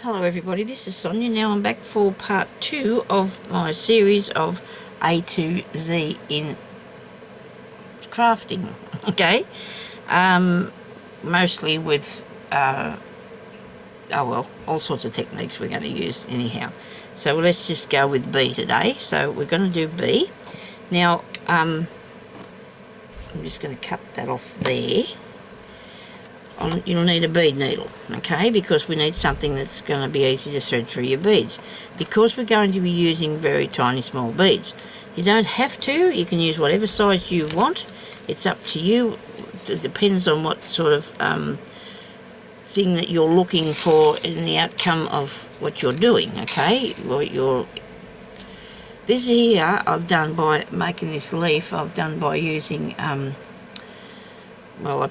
Hello everybody, this is Sonia. Now I'm back for part 2 of my series of A to Z in crafting, okay? Mostly with, all sorts of techniques we're going to use anyhow. So let's just go with B today. So we're going to do B. Now, I'm just going to cut that off there. You'll need a bead needle, okay, because we need something that's going to be easy to thread through your beads, because we're going to be using very tiny small beads. You don't have to, you can use whatever size you want, it's up to you. It depends on what sort of thing that you're looking for in the outcome of what you're doing, okay. This here I've done by making this leaf, I've done by using well,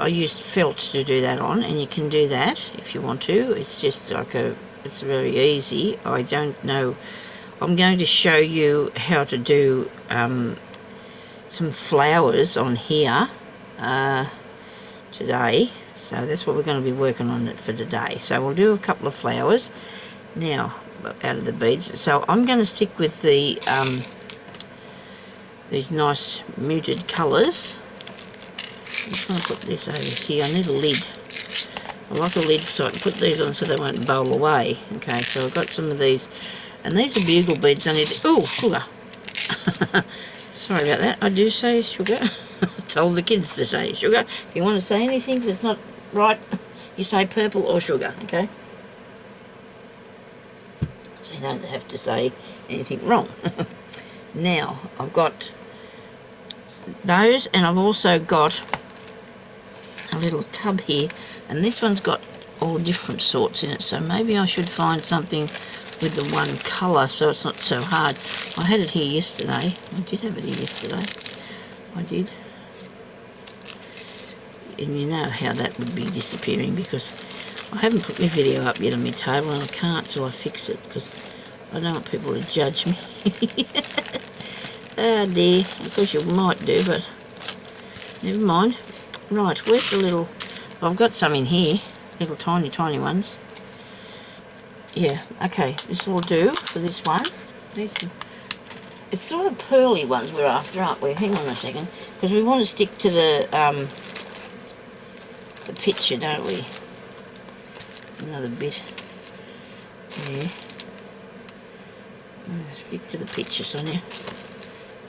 I used felt to do that on, and you can do that if you want to. It's just like it's very easy. I don't know. I'm going to show you how to do some flowers on here today. So that's what we're going to be working on it for today. So we'll do a couple of flowers now out of the beads. So I'm going to stick with the these nice muted colours. I'm just going to put this over here. I need a lid. I like a lid so I can put these on so they won't bowl away. Okay, so I've got some of these. And these are bugle beads. I need... Oh, sugar. Sorry about that. I do say sugar. I told the kids to say sugar. If you want to say anything that's not right, you say purple or sugar, okay? So you don't have to say anything wrong. Now, I've got those, and I've also got a little tub here, and this one's got all different sorts in it, so maybe I should find something with the one colour so it's not so hard. I had it here yesterday. I did have it here yesterday. I did. And you know how that would be disappearing, because I haven't put my video up yet on my table, and I can't till I fix it, because I don't want people to judge me. Oh dear, of course you might do, but never mind. Right, where's the little... I've got some in here, little tiny ones. Yeah, okay, this will do for this one. It's sort of pearly ones we're after, aren't we? Hang on a second, because we want to stick to the picture, don't we? Another bit. Yeah. Stick to the picture, Sonia.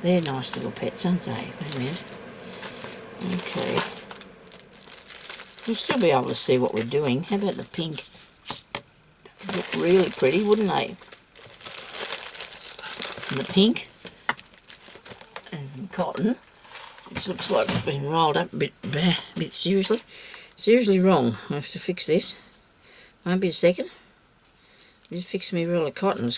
They're nice little pets, aren't they? Wait a minute. Okay. You'll still be able to see what we're doing. How about the pink? They'd look really pretty, wouldn't they? And the pink. And some cotton. This looks like it's been rolled up a bit seriously wrong. I have to fix this. Won't be a second. Just fix me roll of cotton. It's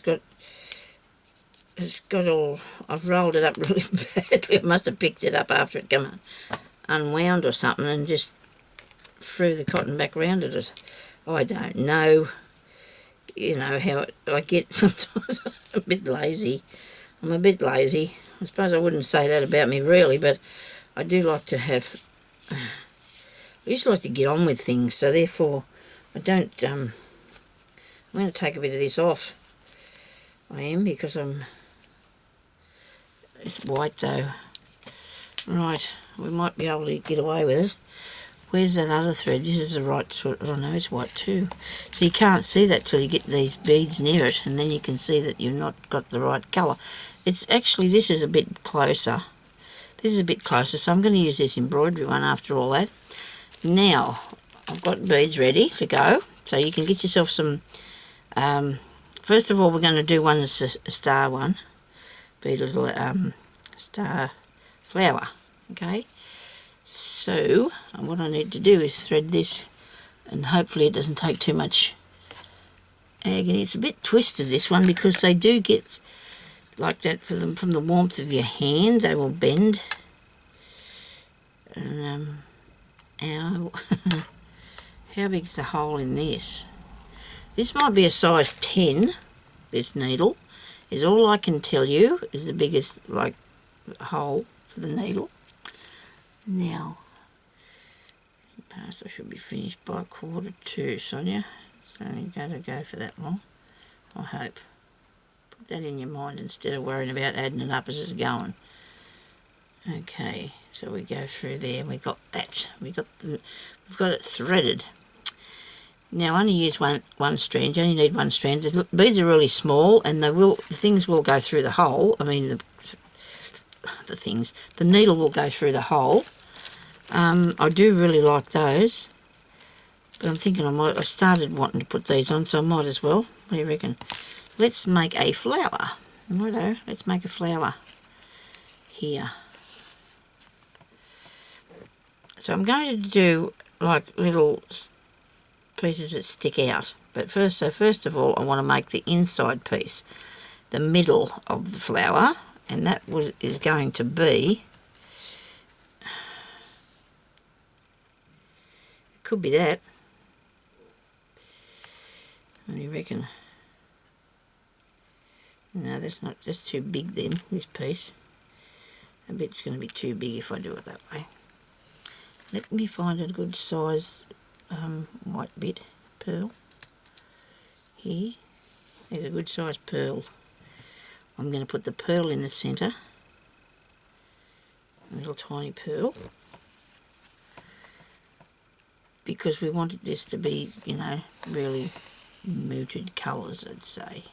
got all... I've rolled it up really badly. I must have picked it up after it came unwound or something and just threw the cotton back round it. I don't know. You know how I get sometimes. I'm a bit lazy. I suppose I wouldn't say that about me really, but I do like to have... I used to like to get on with things, so therefore I don't... I'm going to take a bit of this off. I am, because it's white though. Right, we might be able to get away with it. Where's that other thread? This is the right sort. Oh no, it's white too. So you can't see that till you get these beads near it, and then you can see that you've not got the right colour. It's actually, this is a bit closer. This is a bit closer, so I'm going to use this embroidery one after all that. Now, I've got beads ready to go, so you can get yourself some... first of all, we're going to do one that's a star one. Be a little star flower, okay? So, what I need to do is thread this, and hopefully it doesn't take too much agony. It's a bit twisted, this one, because they do get like that for them from the warmth of your hand. They will bend. And, ow. How big's the hole in this? This might be a size 10, this needle, is all I can tell you, is the biggest, like, hole for the needle. Now, past I should be finished by 1:45, Sonia. So you got to go for that long, I hope. Put that in your mind instead of worrying about adding it up as it's going. Okay, so we go through there and we got that. We've got it threaded. Now I only use one strand. You only need one strand. The beads are really small, and the things will go through the hole. I mean the needle will go through the hole. I do really like those, but I'm thinking I started wanting to put these on, so I might as well. What do you reckon? Let's make a flower. Righto, let's make a flower here. So I'm going to do like little pieces that stick out. But first of all, I want to make the inside piece, the middle of the flower, and that is going to be, it could be that. What do you reckon? No, that's too big then, this piece. I bet it's going to be too big if I do it that way. Let me find a good size white bit, pearl. Here, there's a good size pearl. I'm going to put the pearl in the centre, a little tiny pearl, because we wanted this to be, you know, really muted colours, I'd say.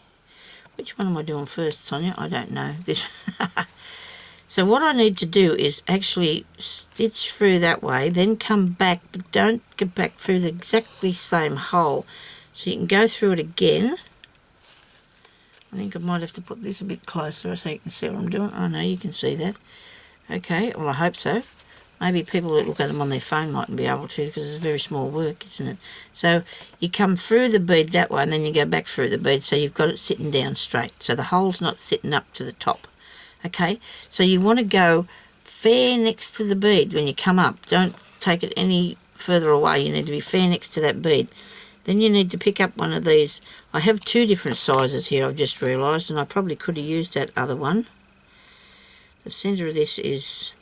Which one am I doing first, Sonia? I don't know. This. So what I need to do is actually stitch through that way, then come back, but don't get back through the exactly same hole. So you can go through it again. I think I might have to put this a bit closer so you can see what I'm doing. Oh no, you can see that. Okay, well I hope so. Maybe people that look at them on their phone mightn't be able to, because it's very small work, isn't it? So you come through the bead that way and then you go back through the bead, so you've got it sitting down straight. So the hole's not sitting up to the top. Okay, so you want to go fair next to the bead when you come up. Don't take it any further away. You need to be fair next to that bead. Then you need to pick up one of these. I have two different sizes here, I've just realised, and I probably could have used that other one. The centre of this is...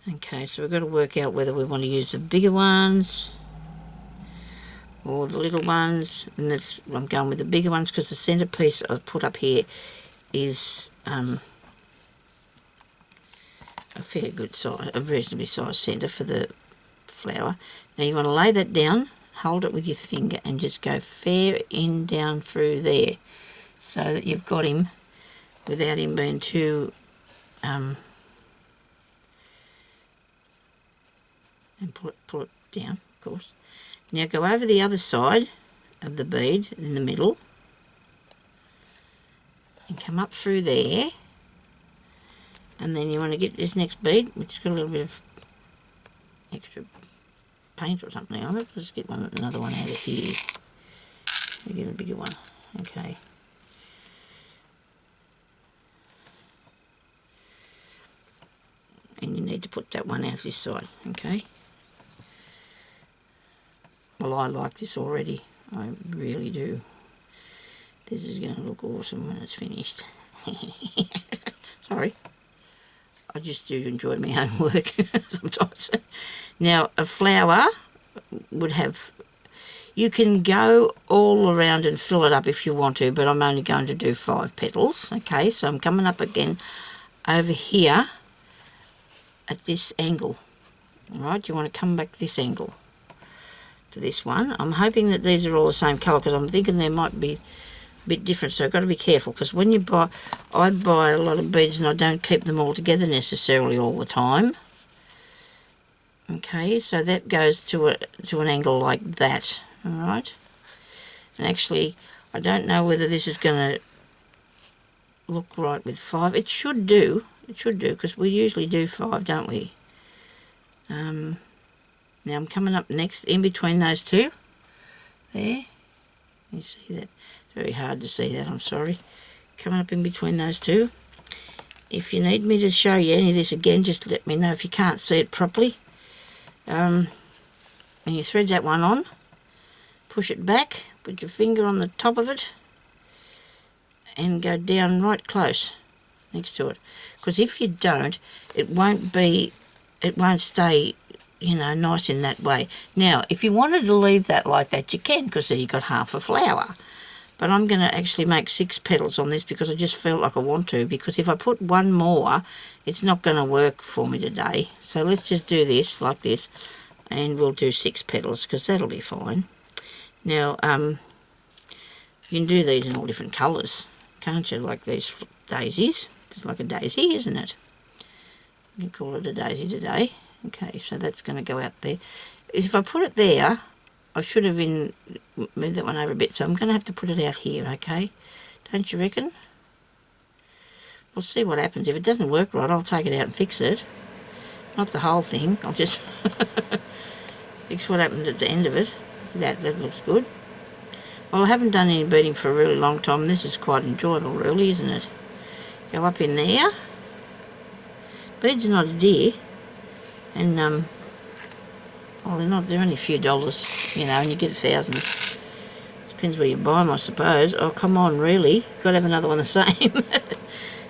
Okay, so we've got to work out whether we want to use the bigger ones or the little ones. And that's, I'm going with the bigger ones because the centre piece I've put up here is a fairly good size, a reasonably sized centre for the flower. Now you want to lay that down, hold it with your finger and just go fair in down through there, so that you've got him without him being too and pull it down, of course. Now go over the other side of the bead in the middle and come up through there, and then you want to get this next bead, which has got a little bit of extra paint or something on it. Let's get another one out of here. We get a bigger one. Okay. And you need to put that one out this side. Okay. Well, I like this already. I really do. This is going to look awesome when it's finished. Sorry. I just do enjoy my own work sometimes. Now, a flower would have... You can go all around and fill it up if you want to, but I'm only going to do 5 petals. Okay, so I'm coming up again over here at this angle. All right, you want to come back this angle to this one. I'm hoping that these are all the same colour, because I'm thinking there might be a bit different, so I've got to be careful, because when you buy... I buy a lot of beads and I don't keep them all together necessarily all the time. Okay, so that goes to an angle like that. All right, and actually I don't know whether this is going to look right with 5. It should do, because we usually do 5, don't we? Now I'm coming up next in between those two there. You see that? It's very hard to see that, I'm sorry. Coming up in between those two. If you need me to show you any of this again, just let me know if you can't see it properly. And you thread that one on, push it back, put your finger on the top of it and go down right close next to it, because if you don't, it won't stay you know, nice in that way. Now, if you wanted to leave that like that, you can, because then you've got half a flower. But I'm going to actually make 6 petals on this because I just felt like I want to, because if I put one more, it's not going to work for me today. So let's just do this like this, and we'll do 6 petals because that'll be fine. Now, you can do these in all different colours, can't you? Like these daisies. It's like a daisy, isn't it? You can call it a daisy today. Okay, so that's going to go out there. If I put it there, I should have moved that one over a bit, so I'm going to have to put it out here, okay? Don't you reckon? We'll see what happens. If it doesn't work right, I'll take it out and fix it. Not the whole thing. I'll just fix what happened at the end of it. That looks good. Well, I haven't done any beading for a really long time, and this is quite enjoyable, really, isn't it? Go up in there. Beads are not a dear. And, well, they're only a few dollars, you know, and you get thousands. Depends where you buy them, I suppose. Oh, come on, really? Got to have another one the same.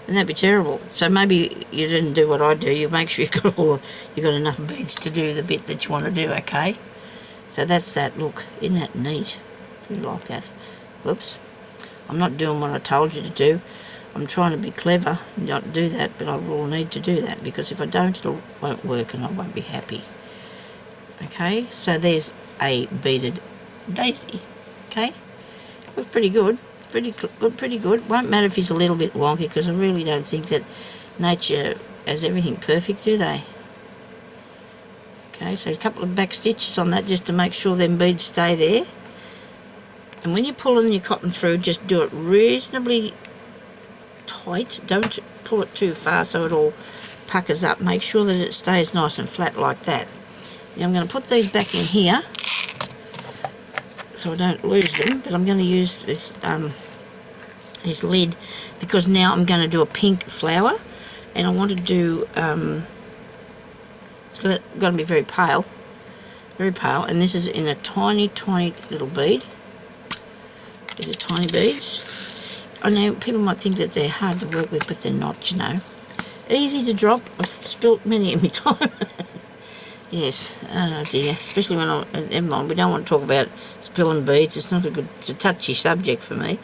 And that'd be terrible. So maybe you didn't do what I do. You make sure you've got enough beads to do the bit that you want to do, okay? So that's that. Look, isn't that neat? Do you like that? Whoops. I'm not doing what I told you to do. I'm trying to be clever and not do that, but I will need to do that, because if I don't, it won't work and I won't be happy. Okay, so there's a beaded daisy. Okay, looks pretty good, pretty good. Won't matter if he's a little bit wonky, because I really don't think that nature has everything perfect, do they? Okay, so a couple of back stitches on that just to make sure them beads stay there. And when you're pulling your cotton through, just do it reasonably tight. Don't pull it too far so it all puckers up. Make sure that it stays nice and flat like that. Now I'm going to put these back in here so I don't lose them, but I'm going to use this lid, because now I'm going to do a pink flower, and I want to do it's got to be very pale, and this is in a tiny little bead. These are tiny beads. I know people might think that they're hard to work with, but they're not, you know. Easy to drop. I've spilt many every time. Yes, oh dear. Especially when never mind, we don't want to talk about spilling beads. It's not a good, it's a touchy subject for me.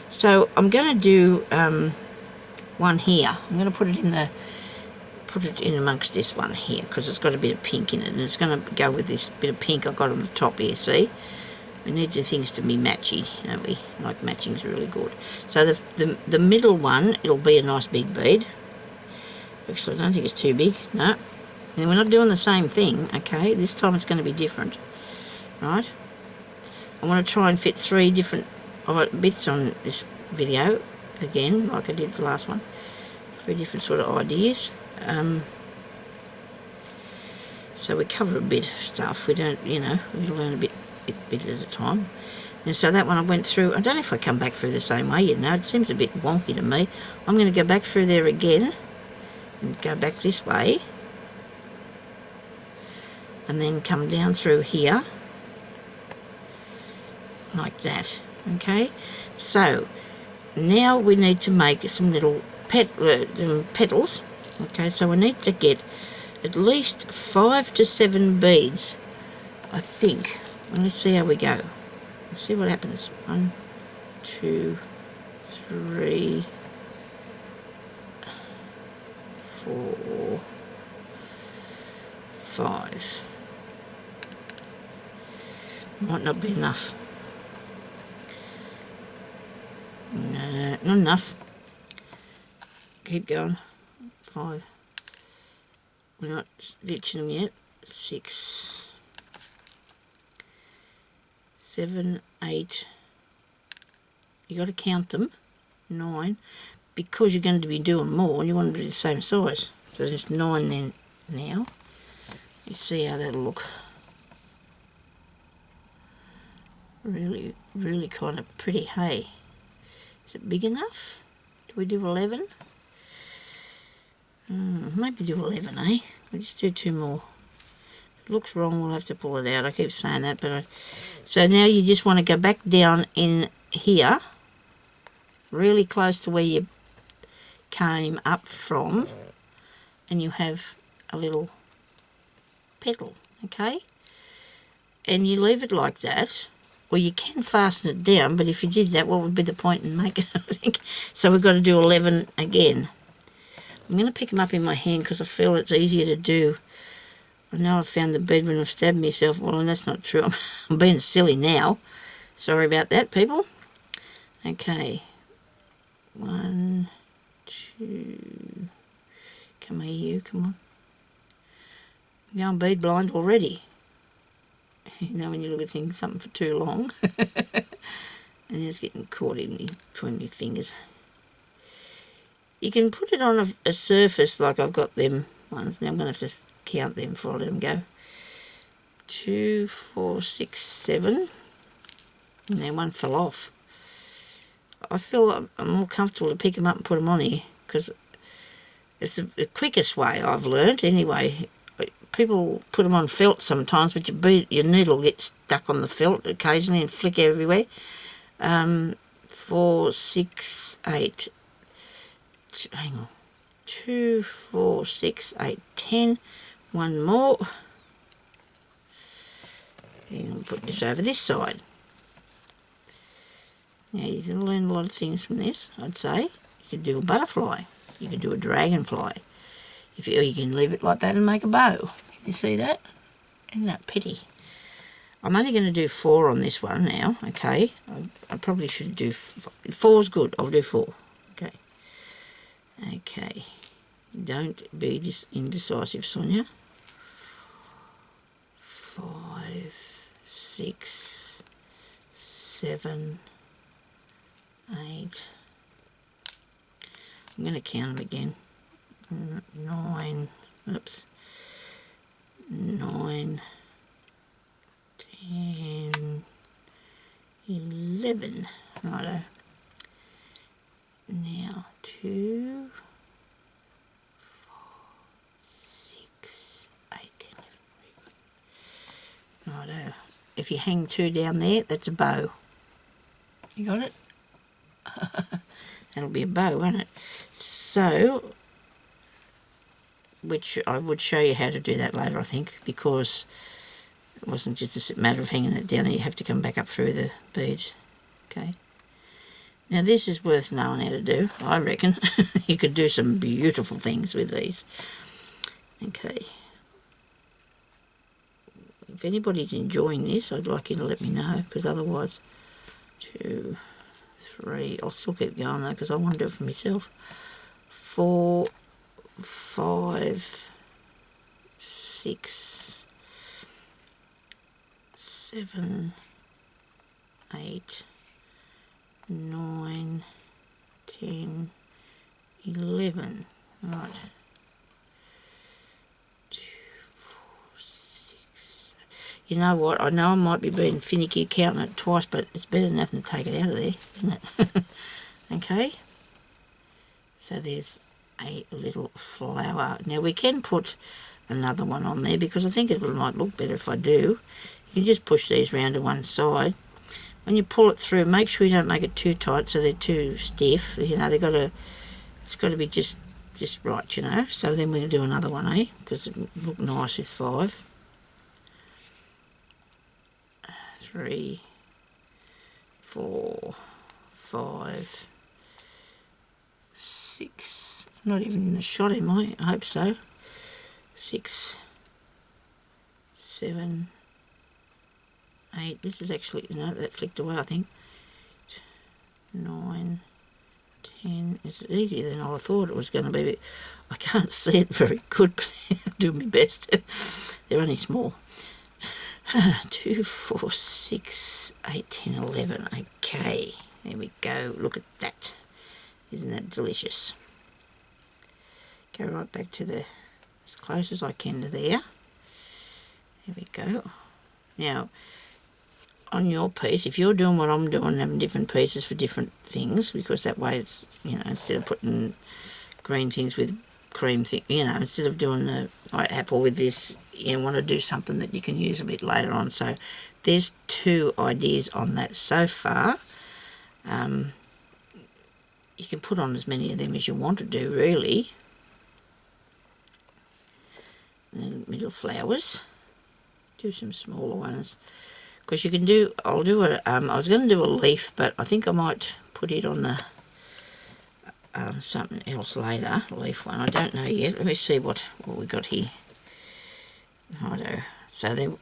So I'm going to do one here. I'm going to put it in amongst this one here, because it's got a bit of pink in it, and it's going to go with this bit of pink I've got on the top here, see? We need the things to be matchy, don't we? Like, matching's really good. So the middle one, it'll be a nice big bead. Actually, I don't think it's too big, no. And we're not doing the same thing, okay? This time it's going to be different, right? I want to try and fit 3 different bits on this video, again, like I did the last one. 3 different sort of ideas. So we cover a bit of stuff. We don't, you know, we learn a bit at a time. And so that one I went through. I don't know if I come back through the same way, you know. It seems a bit wonky to me. I'm going to go back through there again and go back this way, and then come down through here like that. Okay, so now we need to make some little petals. Okay, so we need to get at least 5 to 7 beads, I think. Let's see how we go. Let's see what happens. 1, 2, 3, 4, 5. Might not be enough. No, not enough. Keep going. 5. We're not stitching them yet. 6, 7, 8. You got to count them. 9, because you're going to be doing more, and you want them to be the same size. So there's 9 then. Now, you see how that'll look. Really, really kind of pretty. Hey, is it big enough? Do we do 11? Maybe do 11, eh? We'll just do 2 more. If it looks wrong, we'll have to pull it out. I keep saying that, but so now you just want to go back down in here, really close to where you came up from, and you have a little petal, okay? And you leave it like that, or you can fasten it down, but if you did that, what would be the point in making it, I think? So we've got to do 11 again. I'm going to pick them up in my hand because I feel it's easier to do. I know I've found the bead when I've stabbed myself. Well, and that's not true. I'm being silly now. Sorry about that, people. Okay. 1, 2. Come here, you. Come on. I'm going bead blind already. You know when you look at things, something for too long. And it's getting caught in between my fingers. You can put it on a surface like I've got them ones. Now I'm going to have to count them before I let them go. 2, 4, 6, 7. And then one fell off. I feel I'm more comfortable to pick them up and put them on here because it's the quickest way I've learnt anyway. People put them on felt sometimes, but your needle gets stuck on the felt occasionally and flick everywhere. 4, 6, 8. Hang on. 2, 4, 6, 8, 10. One more. And I'll put this over this side. Now you can learn a lot of things from this, I'd say. You could do a butterfly. You could do a dragonfly. You can leave it like that and make a bow. You see that? Isn't that pretty? I'm only going to do 4 on this one now, okay? I probably should do 4's good. I'll do 4. Okay. Okay. Don't be indecisive, Sonia. 5, 6, 7, 8. I'm going to count them again. 9. Oops. 9, 10, 11. Righto. Now 2, 4, 6, 8, 10, 11. Righto. If you hang 2 down there, that's a bow. You got it? That'll be a bow, won't it? So, which I would show you how to do that later, I think, because it wasn't just a matter of hanging it down there. You have to come back up through the beads. Okay. Now this is worth knowing how to do, I reckon. You could do some beautiful things with these. Okay. If anybody's enjoying this, I'd like you to let me know, because otherwise, 2, 3, I'll still keep going though, because I want to do it for myself. 4, 5, 6, 7, 8, 9, 10, 11. Right. 2, 4, 6. You know what? I know I might be being finicky counting it twice, but it's better than nothing to take it out of there, isn't it? Okay. So there's a little flower. Now we can put another one on there because I think it might look better if I do. You can just push these round to one side. When you pull it through, make sure you don't make it too tight so they're too stiff. You know, it's got to be just right, you know. So then we're going to do another one, eh? Because it look nice with 5. 3, 4, 5, 6. I'm not even in the shot, am I? I hope so. 6, 7, 8. This is actually, no, that flicked away, I think. 9, 10. It's easier than I thought it was going to be. I can't see it very good, but I'll do my best. They're only small. 2, 4, 6, 8, 10, 11. Okay, there we go. Look at that. Isn't that delicious? Go right back to as close as I can to there. There we go. Now, on your piece, if you're doing what I'm doing, having different pieces for different things, because that way it's, you know, instead of putting green things with cream thing, you know, instead of doing the white apple with this, you want to do something that you can use a bit later on. So there's 2 ideas on that so far. You can put on as many of them as you want to do, really. And little flowers. do some smaller ones. Because you can do, I'll do a, I was going to do a leaf, but I think I might put it on the, something else later, leaf one. I don't know yet. Let me see what we got here. Righto. So then,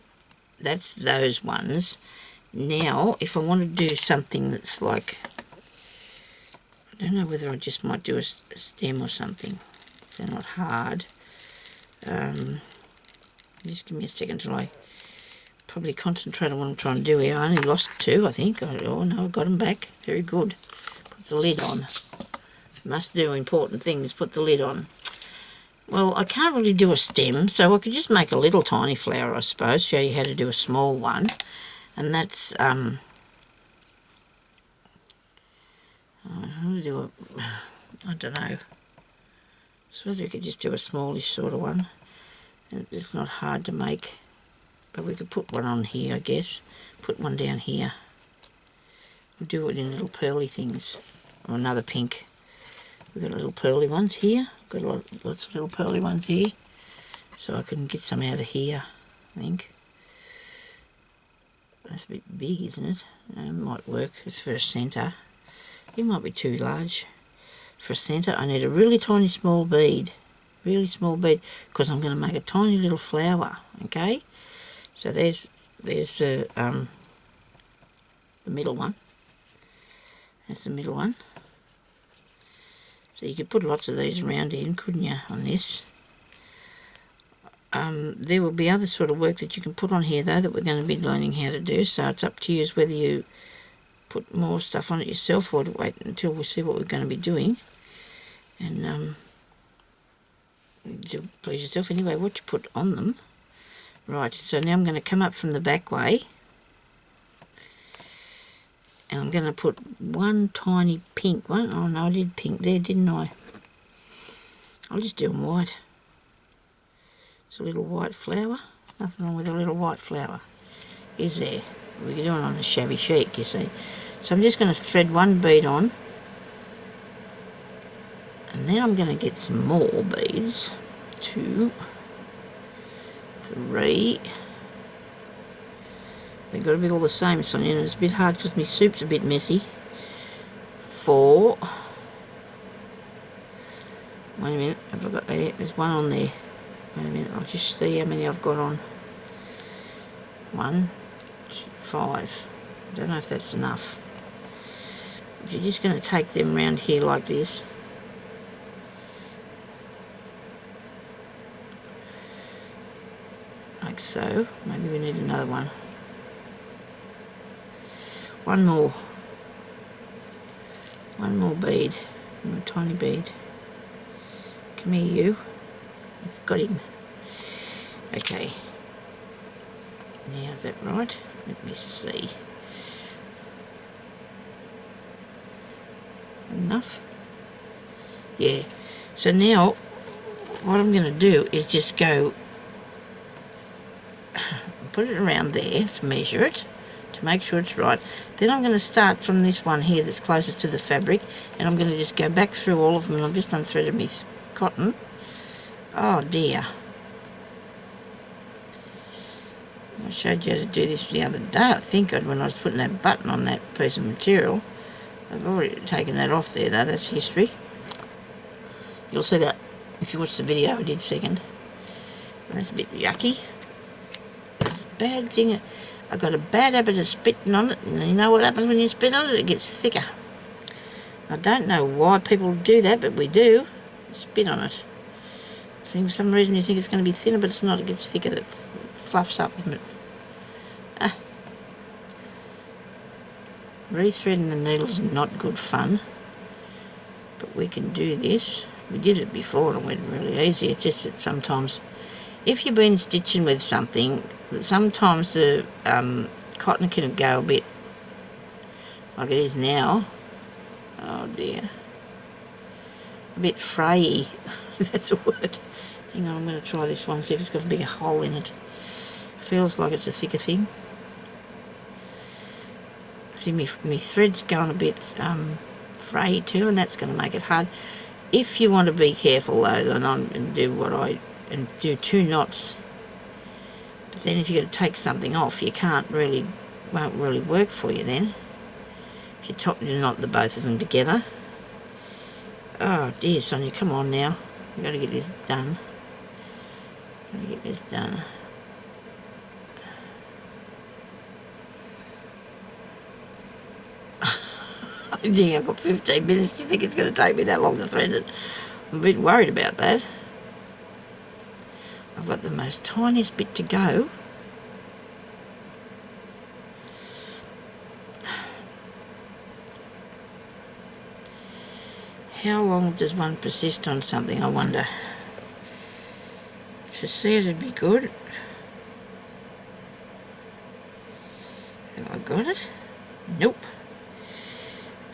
that's those ones. Now, if I want to do something that's like, I don't know whether I just might do a stem or something. If they're not hard. Just give me a second till I probably concentrate on what I'm trying to do here. I only lost 2, I think. Oh no, I got them back. Very good. Put the lid on. Must do important things. Put the lid on. Well, I can't really do a stem, so I could just make a little tiny flower, I suppose. Show you how to do a small one. And that's, how to do a, I don't know. I suppose we could just do a smallish sort of one. And it's not hard to make. But we could put one on here, I guess. Put one down here. We'll do it in little pearly things. Or another pink. We've got little pearly ones here. Got lots of little pearly ones here. So I can get some out of here, I think. That's a bit big, isn't it? It might work. It's for a centre. It might be too large. For a centre, I need a really tiny small bead. Really small bead. Because I'm going to make a tiny little flower. Okay? So there's the middle one. That's the middle one. So you could put lots of these around in, couldn't you, on this? There will be other sort of work that you can put on here, though, that we're going to be learning how to do. So it's up to you as whether you put more stuff on it yourself or to wait until we see what we're going to be doing. And do please yourself anyway, what you put on them. Right, so now I'm going to come up from the back way. And I'm going to put one tiny pink one. Oh no, I did pink there, didn't I? I'll just do them white. It's a little white flower. Nothing wrong with a little white flower, is there? We're doing it on a shabby chic, you see. So I'm just going to thread one bead on. And then I'm going to get some more beads. 2, 3. They've got to be all the same, Sonia, and it's a bit hard because my soup's a bit messy. 4. Wait a minute, have I got there? There's one on there. Wait a minute, I'll just see how many I've got on. 1, 2, 5. I don't know if that's enough. But you're just going to take them round here like this. Like so. Maybe we need another one. One more bead. A tiny bead. Come here, you. Got him. Okay. Now, is that right? Let me see. Enough? Yeah. So now, what I'm going to do is just go, put it around there, let's measure it to make sure it's right. Then I'm going to start from this one here that's closest to the fabric, and I'm going to just go back through all of them, and I've just unthreaded my cotton. Oh dear. I showed you how to do this the other day, I think, when I was putting that button on that piece of material. I've already taken that off there though, that's history. You'll see that if you watch the video I did second. And that's a bit yucky. It's a bad thing. I've got a bad habit of spitting on it, and you know what happens when you spit on it? It gets thicker. I don't know why people do that, but we do. Spit on it. For some reason you think it's going to be thinner, but it's not. It gets thicker. It fluffs up. Rethreading the needle is not good fun, but we can do this. We did it before and it went really easy. It's just that sometimes, if you've been stitching with something, sometimes the cotton can go a bit like it is now. Oh dear. A bit frayy, if that's a word. Hang on, I'm going to try this one, see if it's got a bigger hole in it. Feels like it's a thicker thing. See, my thread's going a bit frayy too, and that's going to make it hard. If you want to be careful though, and do 2 knots But then if you've got to take something off, you won't really work for you then. If you knot the both of them together. Oh dear, Sonia, come on now. We've got to get this done. Got to get this done. I think I've got 15 minutes. Do you think it's going to take me that long to thread it? I'm a bit worried about that. I've got the most tiniest bit to go. How long does one persist on something, I wonder? To see it would be good. Have I got it? Nope.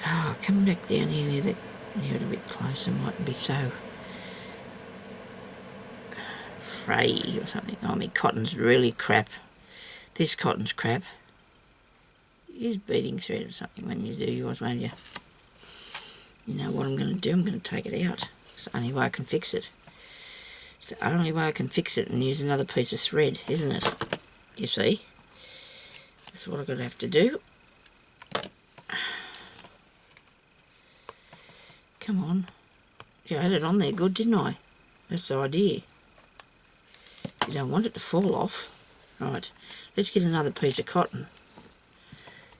Oh, come back down here near it a bit closer. Mightn't be so fray or something. Oh, my cotton's really crap. This cotton's crap. Use beading thread or something when you do yours, won't you? You know what I'm going to do? I'm going to take it out. It's the only way I can fix it. It's the only way I can fix it and use another piece of thread, isn't it? You see? That's what I'm going to have to do. Come on. Yeah, I had it on there good, didn't I? That's the idea. You don't want it to fall off. Right, let's get another piece of cotton.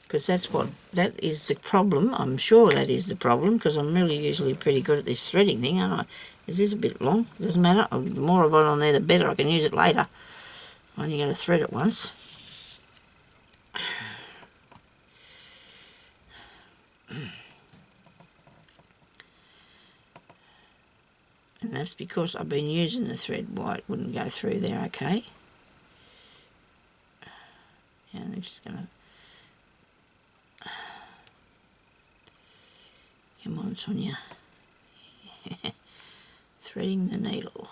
Because that is the problem. I'm sure that is the problem, because I'm really usually pretty good at this threading thing, aren't I? Is this a bit long? Doesn't matter. The more I've got on there, the better. I can use it later. I'm only going to thread it once. And that's because I've been using the thread. Why it wouldn't go through there, okay? Yeah, I'm just going to... Come on, Sonia. Threading the needle.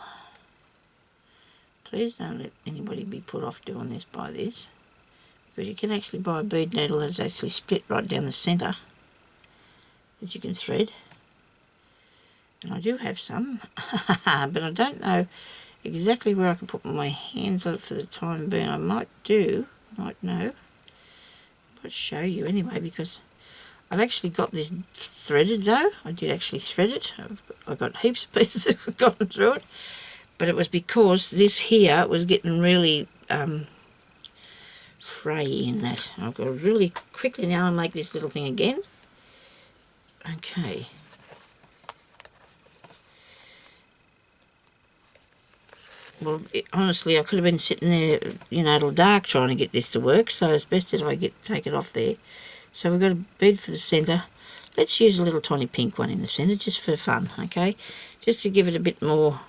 Please don't let anybody be put off doing this by this, because you can actually buy a bead needle that's actually split right down the centre that you can thread. And I do have some, but I don't know exactly where I can put my hands on it for the time being. I might know. I might show you anyway, because I've actually got this threaded though. I did actually thread it. I've got heaps of pieces that have gotten through it. But it was because this here was getting really fray in that. I've got to really quickly now and make this little thing again. Okay. Well, honestly, I could have been sitting there, you know, till dark trying to get this to work, so it's best if I take it off there. So we've got a bead for the centre. Let's use a little tiny pink one in the centre, just for fun, okay? Just to give it a bit more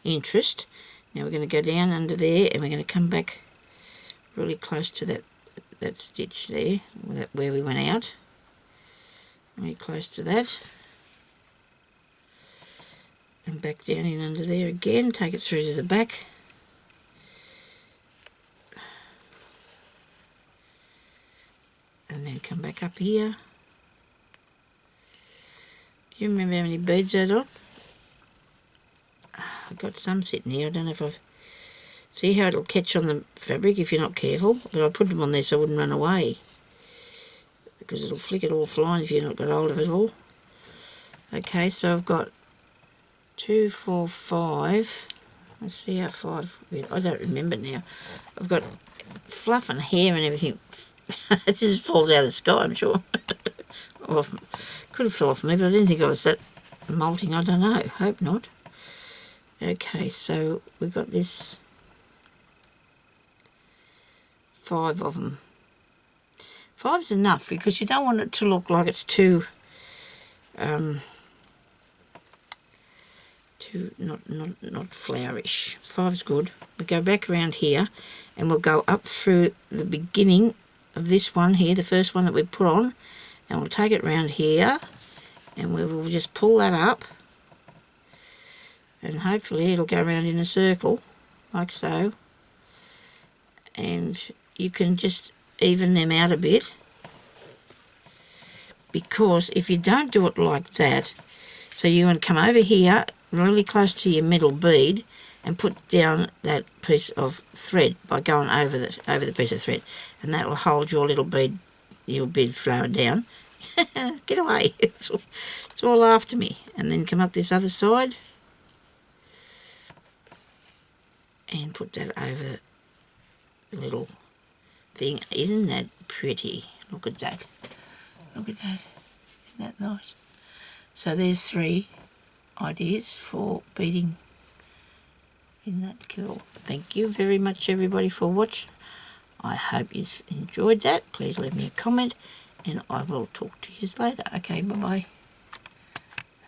interest. Now we're going to go down under there, and we're going to come back really close to that stitch there, where we went out. Really close to that. And back down in under there again, take it through to the back. And then come back up here. Do you remember how many beads I got? I've got some sitting here. I don't know if I've... See how it'll catch on the fabric if you're not careful? But I put them on there so I wouldn't run away, because it'll flick it all flying if you've not got hold of it all. Okay, so I've got 2, 4, 5. Let's see how 5... I don't remember now. I've got fluff and hair and everything. It just falls out of the sky, I'm sure. Could have fell off me, but I didn't think I was that molting. I don't know. Hope not. Okay, so we've got this 5 of them. 5's enough, because you don't want it to look like it's too not flourish. 5's good. We go back around here, and we'll go up through the beginning of this one here, the first one that we put on, and we'll take it round here, and we will just pull that up, and hopefully it'll go around in a circle like so, and you can just even them out a bit, because if you don't do it like that, so you want to come over here really close to your middle bead, and put down that piece of thread by going over the piece of thread, and that will hold your little bead flower down. Get away. It's all after me. And then come up this other side and put that over the little thing. Isn't that pretty? Look at that. Look at that. Isn't that nice? So there's 3 ideas for beading. Isn't that cool? Thank you very much, everybody, for watching. I hope you enjoyed that. Please leave me a comment, and I will talk to you later. Okay, bye-bye.